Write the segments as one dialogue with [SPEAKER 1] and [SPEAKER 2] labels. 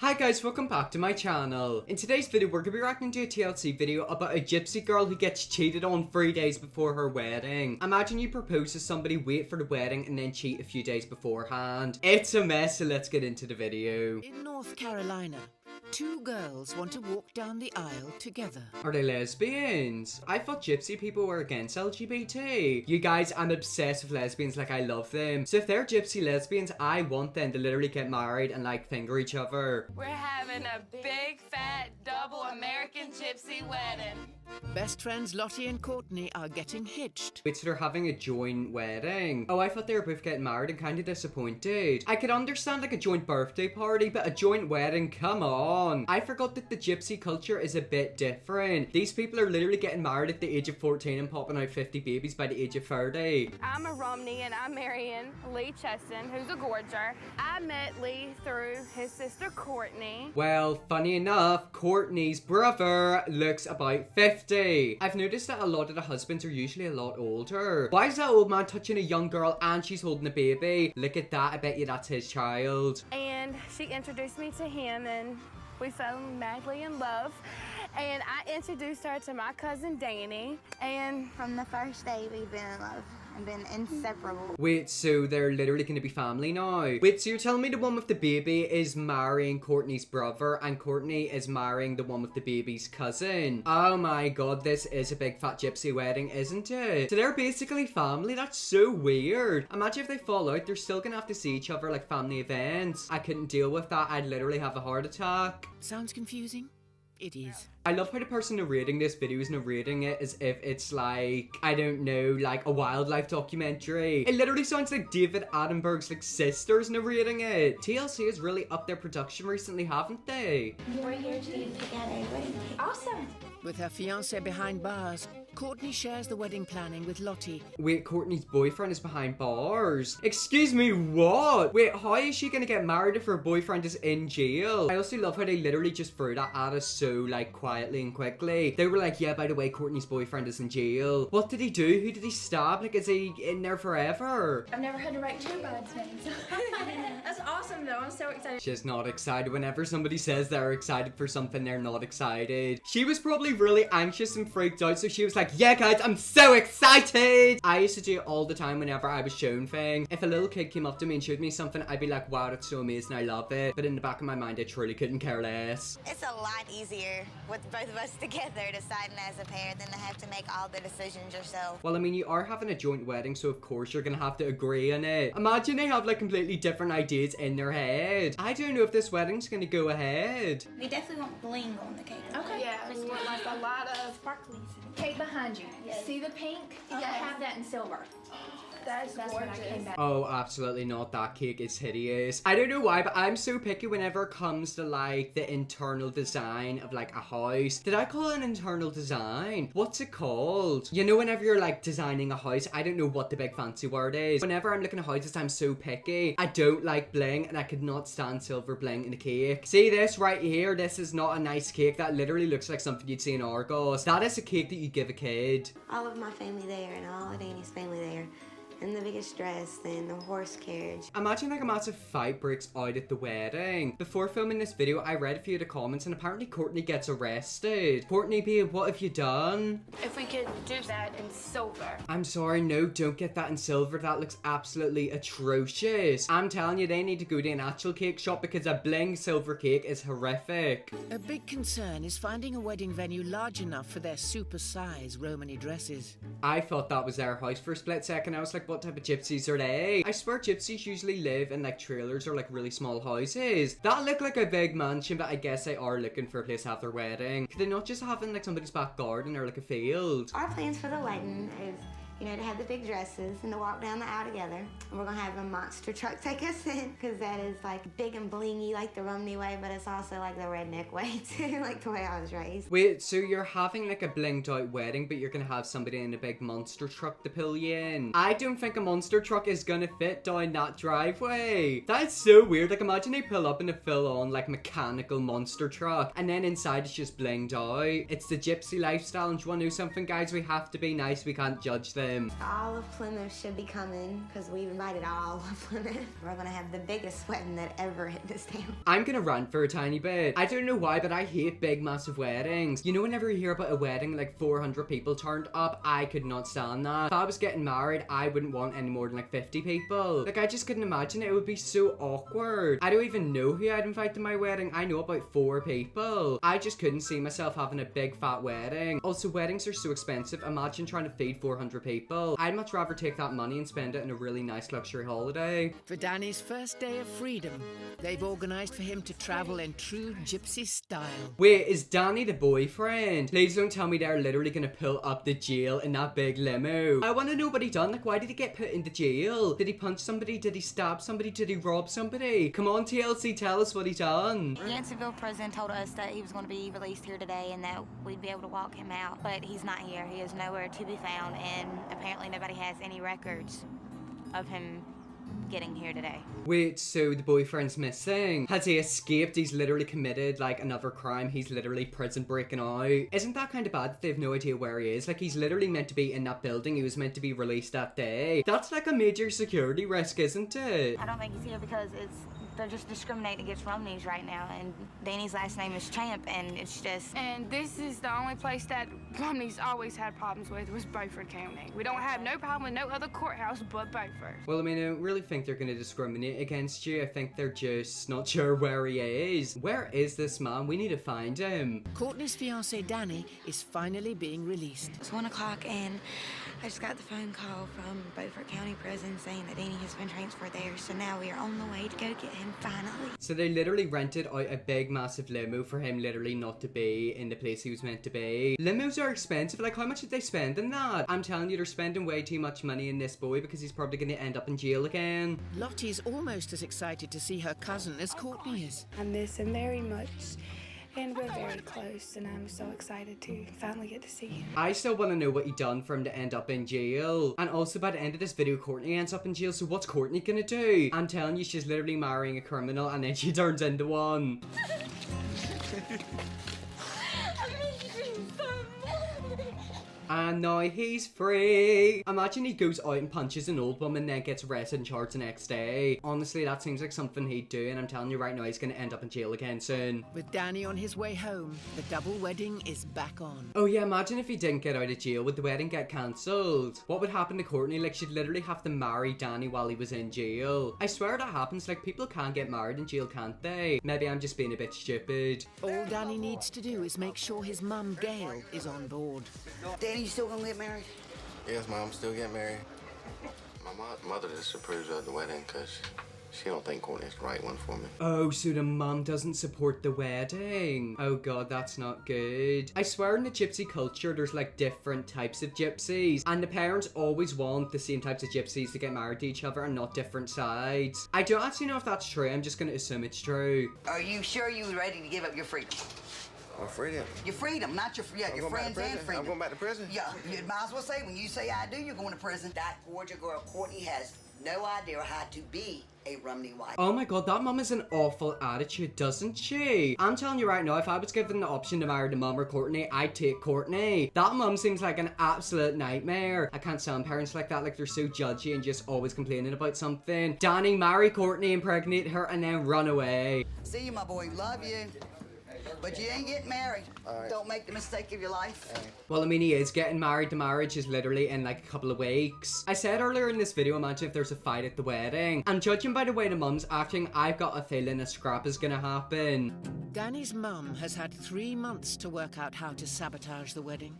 [SPEAKER 1] Hi guys, welcome back to my channel. In today's video, we're going to be reacting to a TLC video about a gypsy girl who gets cheated on 3 days before her wedding. Imagine you propose to somebody, wait for the wedding, and then cheat a few days beforehand. It's a mess, so let's get into the video.
[SPEAKER 2] In North Carolina, two girls want to walk down the aisle together.
[SPEAKER 1] Are they lesbians? I thought gypsy people were against LGBT. You guys, I'm obsessed with lesbians, like I love them. So if they're gypsy lesbians, I want them to literally get married and like finger each other.
[SPEAKER 3] We're having a big, fat, double American gypsy wedding.
[SPEAKER 2] Best friends Lottie and Courtney are getting hitched.
[SPEAKER 1] Wait, so they're having a joint wedding? Oh, I thought they were both getting married and kind of disappointed. I could understand like a joint birthday party, but a joint wedding, come on. I forgot that the gypsy culture is a bit different. These people are literally getting married at the age of 14 and popping out 50 babies by the age of 30.
[SPEAKER 3] I'm a Romney and I'm marrying Lee Cheston, who's a Gorger. I met Lee through his sister Courtney.
[SPEAKER 1] Well, funny enough, Courtney's brother looks about 50. I've noticed that a lot of the husbands are usually a lot older. Why is that old man touching a young girl and she's holding a baby? Look at that, I bet you that's his child.
[SPEAKER 3] And she introduced me to him and we fell madly in love. And I introduced her to my cousin Danny. And
[SPEAKER 4] from the first day we've been in love and been inseparable.
[SPEAKER 1] Wait, so they're literally gonna be family now? Wait, so you're telling me the one with the baby is marrying Courtney's brother and Courtney is marrying the one with the baby's cousin? Oh my god, this is a big fat gypsy wedding, isn't it? So they're basically family? That's so weird. Imagine if they fall out, they're still gonna have to see each other like family events. I couldn't deal with that. I'd literally have a heart attack.
[SPEAKER 2] Sounds confusing? It is.
[SPEAKER 1] I love how the person narrating this video is narrating it as if it's like, I don't know, like a wildlife documentary. It literally sounds like David Attenborough's like sisters narrating it. TLC has really upped their production recently, haven't they?
[SPEAKER 4] We're here to be together. Awesome.
[SPEAKER 2] With her fiancé behind bars, Courtney shares the wedding planning with Lottie.
[SPEAKER 1] Wait, Courtney's boyfriend is behind bars? Excuse me, what? Wait, how is she gonna get married if her boyfriend is in jail? I also love how they literally just threw that at us so like quietly and quickly. They were like, yeah, by the way, Courtney's boyfriend is in jail. What did he do? Who did he stab? Like, is he in there forever?
[SPEAKER 5] I've never had to write two bridesmaids. That's awesome though, I'm so excited.
[SPEAKER 1] She's not excited. Whenever somebody says they're excited for something, they're not excited. She was probably really anxious and freaked out, so she was like, yeah guys, I'm so excited. I used to do it all the time whenever I was shown things. If a little kid came up to me and showed me something, I'd be like, wow, that's so amazing, I love it. But in the back of my mind, I truly couldn't care less.
[SPEAKER 4] It's a lot easier with both of us together deciding as a pair than to have to make all the decisions yourself.
[SPEAKER 1] Well, I mean, you are having a joint wedding, so of course you're gonna have to agree on it. Imagine they have like completely different ideas in their head. I don't know if this wedding's gonna go ahead.
[SPEAKER 5] We definitely want bling on the cake. Okay.
[SPEAKER 3] yeah, we want like a lot of
[SPEAKER 5] Sparklies. Cake behind you.
[SPEAKER 3] Yes.
[SPEAKER 5] See the pink? Yeah, have that in silver.
[SPEAKER 3] that's
[SPEAKER 5] That's when I came
[SPEAKER 3] gorgeous.
[SPEAKER 5] back.
[SPEAKER 1] Oh, absolutely not. That cake is hideous. I don't know why, but I'm so picky whenever it comes to like the internal design of like a house. Did I call it an internal design? What's it called? You know, whenever you're like designing a house, I don't know what the big fancy word is. Whenever I'm looking at houses, I'm so picky. I don't like bling and I could not stand silver bling in a cake. See this right here? This is not a nice cake. That literally looks like something you'd see in Argos. That is a cake that you give a kid.
[SPEAKER 4] All of my family there and all of Danny's family there. And the biggest dress and the horse carriage.
[SPEAKER 1] Imagine like a massive fight breaks out at the wedding. Before filming this video, I read a few of the comments and apparently Courtney gets arrested. Courtney, babe, what have you done?
[SPEAKER 3] If we could do that in silver.
[SPEAKER 1] I'm sorry, no, don't get that in silver. That looks absolutely atrocious. I'm telling you, they need to go to an actual cake shop because a bling silver cake is horrific.
[SPEAKER 2] A big concern is finding a wedding venue large enough for their super-size Romany dresses.
[SPEAKER 1] I thought that was their house for a split second. I was like, what type of gypsies are they? I swear gypsies usually live in like trailers or like really small houses. That looked like a big mansion, but I guess they are looking for a place to have their wedding. Could they not just have it in like somebody's back garden or like a field?
[SPEAKER 4] Our plans for the wedding is, you know, to have the big dresses and to walk down the aisle together. And we're gonna have a monster truck take us in, because that is like big and blingy like the Romney way, but it's also like the redneck way too, like the way I was raised.
[SPEAKER 1] Wait, so you're having like a blinged out wedding, but you're gonna have somebody in a big monster truck to pull you in? I don't think a monster truck is gonna fit down that driveway. That's so weird. Like, imagine they pull up in a full-on like mechanical monster truck, and then inside it's just blinged out. It's the gypsy lifestyle, and do you wanna know something, guys? We have to be nice. We can't judge this. him.
[SPEAKER 4] All of Plymouth should be coming because we've invited all of Plymouth. We're gonna have the biggest wedding that ever hit this town.
[SPEAKER 1] I'm gonna rant for a tiny bit. I don't know why, but I hate big, massive weddings. You know, whenever you hear about a wedding, like 400 people turned up, I could not stand that. If I was getting married, I wouldn't want any more than like 50 people. Like, I just couldn't imagine it. It would be so awkward. I don't even know who I'd invite to my wedding. I know about 4 people. I just couldn't see myself having a big fat wedding. Also, weddings are so expensive. Imagine trying to feed 400 people. I'd much rather take that money and spend it on a really nice luxury holiday.
[SPEAKER 2] For Danny's first day of freedom, they've organised for him to travel in true Gypsy style.
[SPEAKER 1] Wait, is Danny the boyfriend? Please don't tell me they're literally gonna pull up the jail in that big limo. I want to know what he done. Like, why did he get put into jail? Did he punch somebody? Did he stab somebody? Did he rob somebody? Come on, TLC, tell us what he done.
[SPEAKER 6] Yanceyville prison told us that he was going to be released here today and that we'd be able to walk him out, but he's not here. He is nowhere to be found, and apparently nobody has any records of him getting here today.
[SPEAKER 1] Wait, so the boyfriend's missing? Has he escaped? He's literally committed like another crime. He's literally prison breaking out. Isn't that kind of bad that they have no idea where he is? Like, he's literally meant to be in that building. He was meant to be released that day. That's like a major security risk, isn't it?
[SPEAKER 6] I don't think he's here because they're just discriminating against Romneys right now, and Danny's last name is Champ, and it's just...
[SPEAKER 3] And this is the only place that Romney's always had problems with was Beaufort County. We don't have no problem with no other courthouse but Beaufort.
[SPEAKER 1] Well, I mean, I don't really think they're going to discriminate against you. I think they're just not sure where he is. Where is this man? We need to find him.
[SPEAKER 2] Courtney's fiancé Danny is finally being released.
[SPEAKER 6] It's 1 o'clock, and I just got the phone call from Beaufort County Prison saying that Danny has been transferred there, so now we are on the way to go get him finally.
[SPEAKER 1] So they literally rented out a big, massive limo for him literally not to be in the place he was meant to be. Limos are expensive. Like, how much did they spend on that? I'm telling you, they're spending way too much money in this boy because he's probably going to end up in jail again.
[SPEAKER 2] Lottie's almost as excited to see her cousin as Courtney is.
[SPEAKER 3] I miss him very much, and we're very close, and I'm so excited to finally get to see him.
[SPEAKER 1] I still want to know what he done for him to end up in jail. And also, by the end of this video, Courtney ends up in jail, so what's Courtney gonna do? I'm telling you, she's literally marrying a criminal and then she turns into one. And now he's free. Imagine he goes out and punches an old woman, then gets arrested and charged the next day. Honestly, that seems like something he'd do, and I'm telling you right now, he's gonna end up in jail again soon.
[SPEAKER 2] With Danny on his way home, the double wedding is back on.
[SPEAKER 1] Oh yeah, imagine if he didn't get out of jail. Would the wedding get cancelled? What would happen to Courtney? Like, she'd literally have to marry Danny while he was in jail. I swear that happens. Like, people can't get married in jail, can't they? Maybe I'm just being a bit stupid.
[SPEAKER 2] All Danny needs to do is make sure his mum, Gail, is on board.
[SPEAKER 7] Danny, you still gonna get married?
[SPEAKER 8] Yes, Mom, still get married. My mother disapproves of the wedding because she don't think Courtney's the right one for me.
[SPEAKER 1] Oh, so the mum doesn't support the wedding. Oh god, that's not good. I swear in the gypsy culture, there's like different types of gypsies, and the parents always want the same types of gypsies to get married to each other and not different sides. I don't actually know if that's true. I'm just gonna assume it's true.
[SPEAKER 7] Are you sure you're ready to give up your freedom?
[SPEAKER 8] My freedom?
[SPEAKER 7] Your freedom, not your your friends and freedom.
[SPEAKER 8] I'm going back to prison?
[SPEAKER 7] Yeah, you might as well say when you say I do, you're going to prison. That Gorger girl, Courtney, has no idea how to be a Romney wife.
[SPEAKER 1] Oh my god, that mum has an awful attitude, doesn't she? I'm telling you right now, if I was given the option to marry the mum or Courtney, I'd take Courtney. That mum seems like an absolute nightmare. I can't stand parents like that. Like, they're so judgy and just always complaining about something. Danny, marry Courtney, impregnate her, and then run away.
[SPEAKER 7] See you, my boy. Love you. But you ain't getting married.
[SPEAKER 8] Right.
[SPEAKER 7] Don't make the mistake of your life.
[SPEAKER 1] Well, I mean, he is getting married. The marriage is literally in like a couple of weeks. I said earlier in this video, imagine if there's a fight at the wedding. And judging by the way the mum's acting, I've got a feeling a scrap is gonna happen.
[SPEAKER 2] Danny's mum has had 3 months to work out how to sabotage the wedding,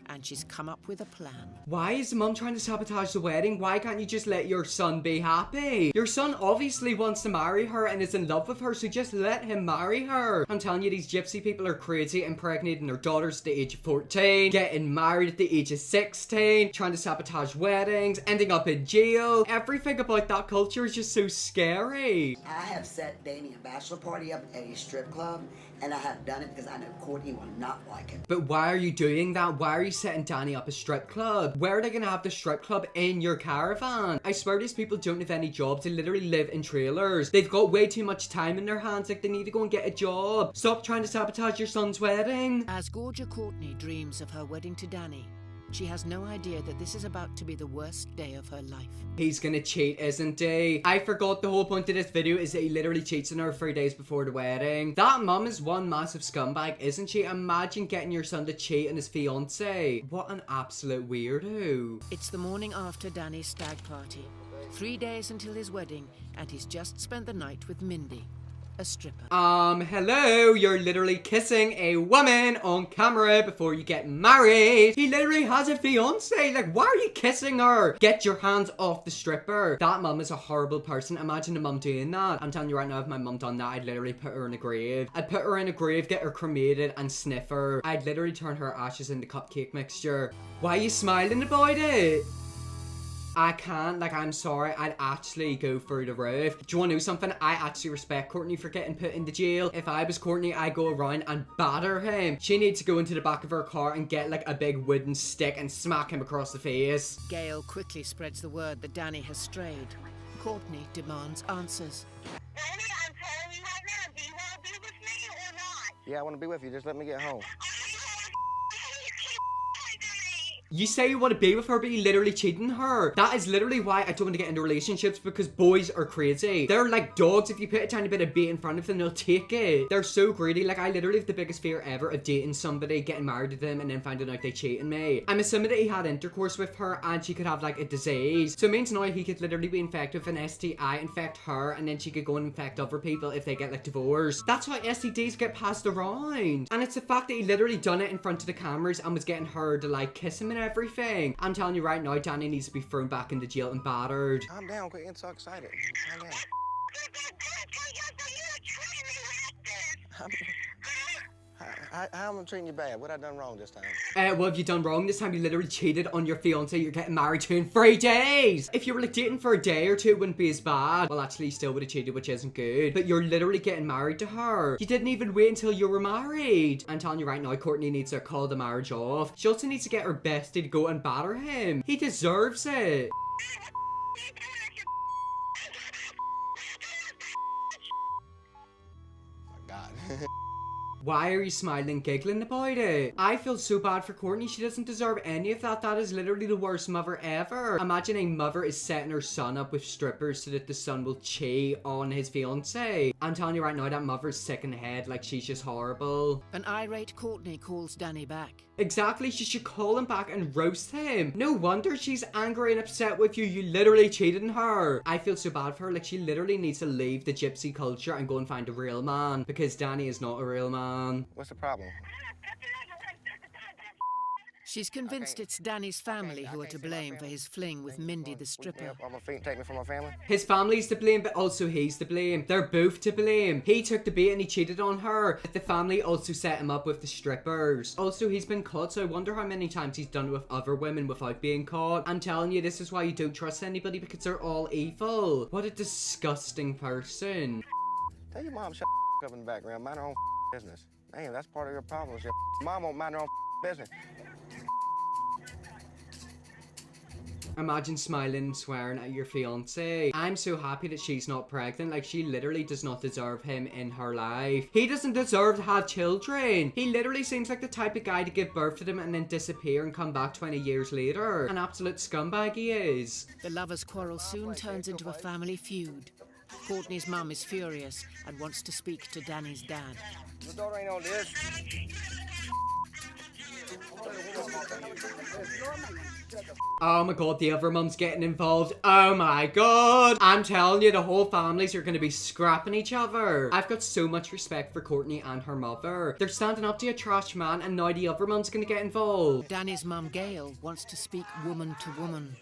[SPEAKER 2] and she's come up with a plan.
[SPEAKER 1] Why is the mum trying to sabotage the wedding? Why can't you just let your son be happy? Your son obviously wants to marry her and is in love with her, so just let him marry her. I'm telling you, these gypsy people are crazy, impregnating their daughters at the age of 14, getting married at the age of 16, trying to sabotage weddings, ending up in jail. Everything about that culture is just so scary.
[SPEAKER 7] I have set Danny a bachelor party up at a strip club, and I have done it because I know Courtney will not like it.
[SPEAKER 1] But why are you doing that? Why are you setting Danny up a strip club? Where are they gonna have the strip club? In your caravan? I swear these people don't have any jobs. They literally live in trailers. They've got way too much time in their hands. Like, they need to go and get a job. Stop trying to sabotage your son's wedding.
[SPEAKER 2] As Gorger Courtney dreams of her wedding to Danny, She has no idea that this is about to be the worst day of her life.
[SPEAKER 1] He's gonna cheat, isn't he? I forgot the whole point of this video is that he literally cheats on her 3 days before the wedding. That mum is one massive scumbag, isn't she? Imagine getting your son to cheat on his fiance. What an absolute weirdo.
[SPEAKER 2] It's the morning after Danny's stag party. 3 days until his wedding, and he's just spent the night with Mindy, a stripper.
[SPEAKER 1] Hello, you're literally kissing a woman on camera before you get married. He literally has a fiance. Like, why are you kissing her? Get your hands off the stripper. That mum is a horrible person. Imagine a mum doing that. I'm telling you right now, if my mum done that, I'd literally put her in a grave. I'd put her in a grave, get her cremated, and sniff her. I'd literally turn her ashes into cupcake mixture. Why are you smiling about it? I can't, like, I'm sorry, I'd actually go through the roof. Do you want to know something? I actually respect Courtney for getting put into jail. If I was Courtney, I'd go around and batter him. She needs to go into the back of her car and get, like, a big wooden stick and smack him across the face.
[SPEAKER 2] Gail quickly spreads the word that Danny has strayed. Courtney demands answers.
[SPEAKER 9] Danny, I'm telling you right now, do you want to be with me or not?
[SPEAKER 8] Yeah, I want to be with you. Just let me get home.
[SPEAKER 1] You say you want to be with her, but you literally cheating her. That is literally why I don't want to get into relationships, because boys are crazy. They're like dogs. If you put a tiny bit of bait in front of them, they'll take it. They're so greedy. Like, I literally have the biggest fear ever of dating somebody, getting married to them, and then finding out they cheating me. I'm assuming that he had intercourse with her and she could have like a disease. So it means now he could literally be infected with an STI, infect her, and then she could go and infect other people if they get like divorced. That's how STDs get passed around. And it's the fact that he literally done it in front of the cameras and was getting her to like kiss him and everything. I'm telling you right now, Danny needs to be thrown back into jail and battered.
[SPEAKER 8] Calm down, quit getting so excited. Calm down. How am I treating you bad? What I done wrong this time?
[SPEAKER 1] What have you done wrong? This time you literally cheated on your fiance you're getting married to in 3 days. If you were like dating for a day or two, it wouldn't be as bad. Well, actually, you still would have cheated, which isn't good. But you're literally getting married to her. You didn't even wait until you were married. I'm telling you right now, Courtney needs to call the marriage off. She also needs to get her bestie to go and batter him. He deserves it.
[SPEAKER 8] My God.
[SPEAKER 1] Why are you smiling and giggling about it? I feel so bad for Courtney. She doesn't deserve any of that. That is literally the worst mother ever. Imagine a mother is setting her son up with strippers so that the son will cheat on his fiance. I'm telling you right now, that mother's sick in the head. Like, she's just horrible.
[SPEAKER 2] An irate Courtney calls Danny back.
[SPEAKER 1] Exactly, she should call him back and roast him. No wonder she's angry and upset with you. You literally cheated on her. I feel so bad for her. Like, she literally needs to leave the gypsy culture and go and find a real man, because Danny is not a real man.
[SPEAKER 8] What's the problem?
[SPEAKER 2] She's convinced it's Danny's family who are to blame for his fling with Mindy the stripper.
[SPEAKER 8] On my feet and take me from my family?
[SPEAKER 1] His family's to blame, but also he's to blame. They're both to blame. He took the bait and he cheated on her. But the family also set him up with the strippers. Also, he's been caught, so I wonder how many times he's done it with other women without being caught. I'm telling you, this is why you don't trust anybody, because they're all evil. What a disgusting person.
[SPEAKER 8] Tell your mom shut up in the background. Mind her own business. Man, that's part of your problem. Your mom won't mind her own business.
[SPEAKER 1] Imagine smiling and swearing at your fiance. I'm so happy that she's not pregnant. Like, she literally does not deserve him in her life. He doesn't deserve to have children. He literally seems like the type of guy to give birth to them and then disappear and come back 20 years later. An absolute scumbag he is.
[SPEAKER 2] The lovers' quarrel soon turns into a family feud. Courtney's mum is furious and wants to speak to Danny's dad.
[SPEAKER 8] Your daughter ain't on this.
[SPEAKER 1] Oh my god, the other mum's getting involved. Oh my god. I'm telling you, the whole families are going to be scrapping each other. I've got so much respect for Courtney and her mother. They're standing up to a trash man, and now the other mum's going to get involved.
[SPEAKER 2] Danny's mum, Gail, wants to speak woman to woman.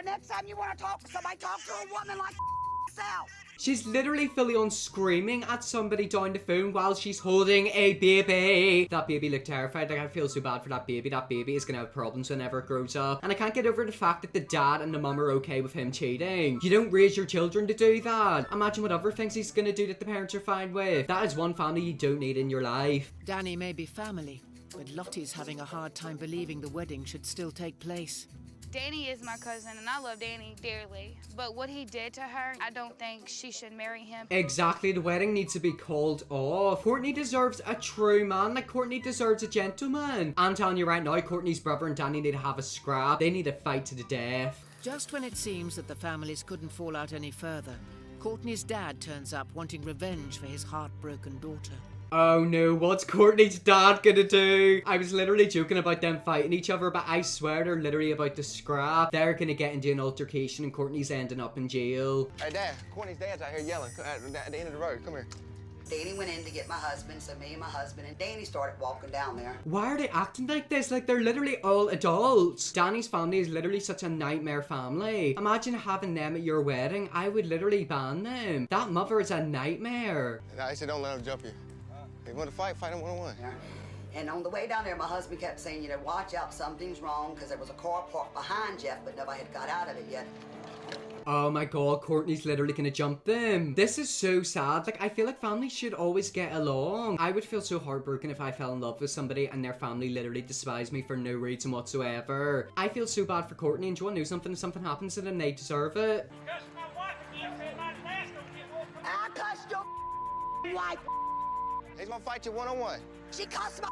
[SPEAKER 9] Next time you want to talk to somebody, talk to a woman like yourself.
[SPEAKER 1] She's literally fully on screaming at somebody down the phone while she's holding a baby. That baby looked terrified. Like, I feel so bad for that baby. That baby is gonna have problems whenever it grows up. And I can't get over the fact that the dad and the mum are okay with him cheating. You don't raise your children to do that. Imagine what other things he's gonna do that the parents are fine with. That is one family you don't need in your life.
[SPEAKER 2] Danny may be family, but Lottie's having a hard time believing the wedding should still take place.
[SPEAKER 5] Danny is my cousin, and I love Danny dearly. But what he did to her, I don't think she should marry him.
[SPEAKER 1] Exactly, the wedding needs to be called off. Courtney deserves a true man. Like, Courtney deserves a gentleman. I'm telling you right now, Courtney's brother and Danny need to have a scrap. They need to fight to the death.
[SPEAKER 2] Just when it seems that the families couldn't fall out any further, Courtney's dad turns up wanting revenge for his heartbroken daughter.
[SPEAKER 1] Oh no, what's Courtney's dad gonna do? I was literally joking about them fighting each other, but I swear they're literally about to scrap. They're gonna get into an altercation and Courtney's ending up in jail.
[SPEAKER 8] Hey, Dad, Courtney's dad's out here yelling at the end of the road. Come here.
[SPEAKER 7] Danny went in to get my husband, so me and my husband and Danny started walking down there.
[SPEAKER 1] Why are they acting like this? Like, they're literally all adults. Danny's family is literally such a nightmare family. Imagine having them at your wedding. I would literally ban them. That mother is a nightmare.
[SPEAKER 8] I said don't let him jump you. If you want to fight him one-on-one.
[SPEAKER 7] Yeah. And on the way down there, my husband kept saying, you know, watch out, something's wrong, because there was a car parked behind Jeff, but nobody had got out of it yet.
[SPEAKER 1] Oh my god, Courtney's literally gonna jump them. This is so sad. Like, I feel like families should always get along. I would feel so heartbroken if I fell in love with somebody and their family literally despised me for no reason whatsoever. I feel so bad for Courtney, and do you want to know something? If something happens to them, they deserve it.
[SPEAKER 9] I cussed your wife.
[SPEAKER 8] He's gonna fight you one-on-one.
[SPEAKER 9] She cussed my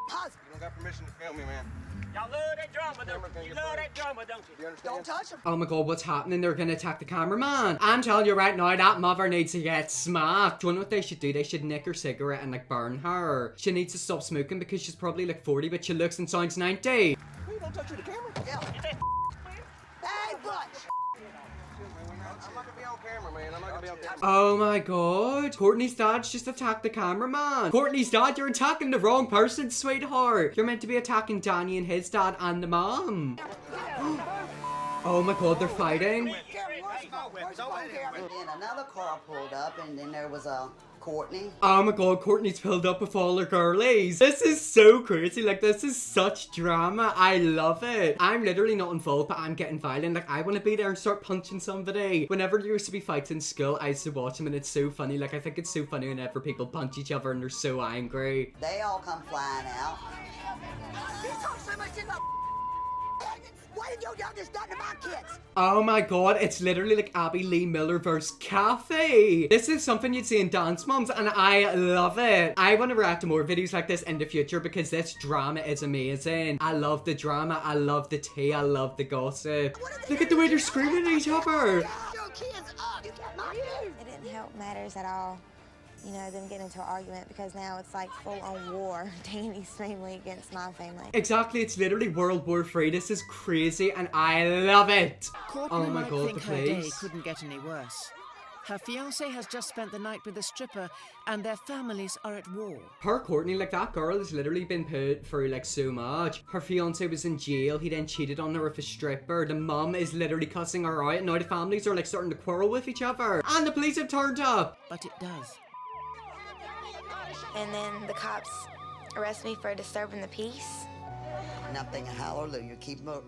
[SPEAKER 9] husband.
[SPEAKER 8] You don't got permission to film me, man.
[SPEAKER 9] Y'all love that drama, don't you? You love that drama, don't you?
[SPEAKER 8] You understand?
[SPEAKER 9] Don't touch him.
[SPEAKER 1] Oh my god, what's happening? They're gonna attack the cameraman. I'm telling you right now, that mother needs to get smacked. Do you know what they should do? They should nick her cigarette and like burn her. She needs to stop smoking because she's probably like 40, but she looks and sounds 90.
[SPEAKER 9] Please don't touch the camera. Yeah. Hey, Butch.
[SPEAKER 8] I'm not gonna be on camera, man. I'm not gonna be on camera.
[SPEAKER 1] Oh my god. Courtney's dad's just attacked the cameraman. Courtney's dad, you're attacking the wrong person, sweetheart. You're meant to be attacking Danny and his dad and the mom. Oh my god, they're fighting.
[SPEAKER 7] And then another car pulled up, and then there was a Courtney.
[SPEAKER 1] Oh my god, Courtney's filled up with all her girlies. This is so crazy. Like, this is such drama. I love it. I'm literally not involved, but I'm getting violent. Like, I want to be there and start punching somebody. Whenever there used to be fights in school, I used to watch them, and it's so funny. Like, I think it's so funny whenever people punch each other and they're so angry.
[SPEAKER 7] They all come flying out.
[SPEAKER 9] You talk so much in my why did you do this done to my kids?
[SPEAKER 1] Oh my god, it's literally like Abby Lee Miller versus Kathy. This is something you'd see in Dance Moms, and I love it. I want to react to more videos like this in the future because this drama is amazing. I love the drama, I love the tea, I love the gossip. Look at the way they're screaming at each other.
[SPEAKER 9] Your kids up. You got my kids.
[SPEAKER 4] It didn't help matters at all, you know, them getting into an argument, because now it's like full-on war. Danny's family against my family.
[SPEAKER 1] Exactly, it's literally World War III. This is crazy and I love it.
[SPEAKER 2] Courtney
[SPEAKER 1] Oh my
[SPEAKER 2] might
[SPEAKER 1] god,
[SPEAKER 2] think
[SPEAKER 1] the
[SPEAKER 2] her day
[SPEAKER 1] place.
[SPEAKER 2] couldn't get any worse. Her fiancé has just spent the night with a stripper, and their families are at war.
[SPEAKER 1] Her Courtney, like, that girl has literally been put through like so much. Her fiance was in jail. He then cheated on her with a stripper. The mum is literally cussing her out, and now the families are like starting to quarrel with each other. And the police have turned up.
[SPEAKER 2] But it does.
[SPEAKER 4] And then the cops arrest me for disturbing the peace.
[SPEAKER 7] And I'm thinking, hallelujah, keep going,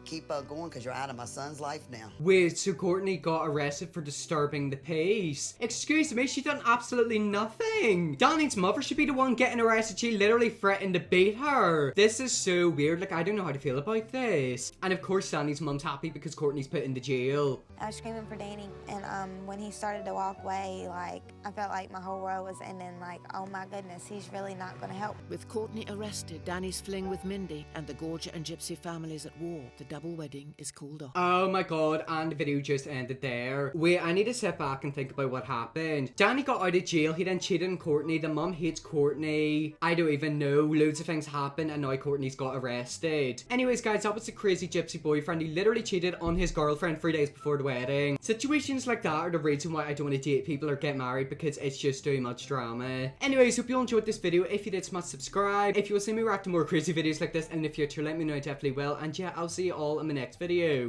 [SPEAKER 7] because you're out of my son's life now.
[SPEAKER 1] Wait, so Courtney got arrested for disturbing the peace? Excuse me, she done absolutely nothing. Danny's mother should be the one getting arrested. She literally threatened to beat her. This is so weird. Like, I don't know how to feel about this. And of course, Danny's mum's happy because Courtney's put into jail.
[SPEAKER 4] I was screaming for Danny, and when he started to walk away, like, I felt like my whole world was ending. Like, oh my goodness, he's really not gonna help.
[SPEAKER 2] With Courtney arrested, Danny's fling with Mindy, and the Gorger and Gypsy families at war, the double wedding is called off.
[SPEAKER 1] Oh my god, and the video just ended there. Wait, I need to sit back and think about what happened. Danny got out of jail, he then cheated on Courtney, the mum hates Courtney. I don't even know, loads of things happened, and now Courtney's got arrested. Anyways guys, that was the crazy Gypsy boyfriend. He literally cheated on his girlfriend 3 days before the wedding. Situations like that are the reason why I don't want to date people or get married, because it's just too much drama. Anyways, hope you all enjoyed this video. If you did, smash subscribe. If you will see me react to more crazy videos like this in the future, let me know, I definitely will. And yeah, I'll see you all in the next video.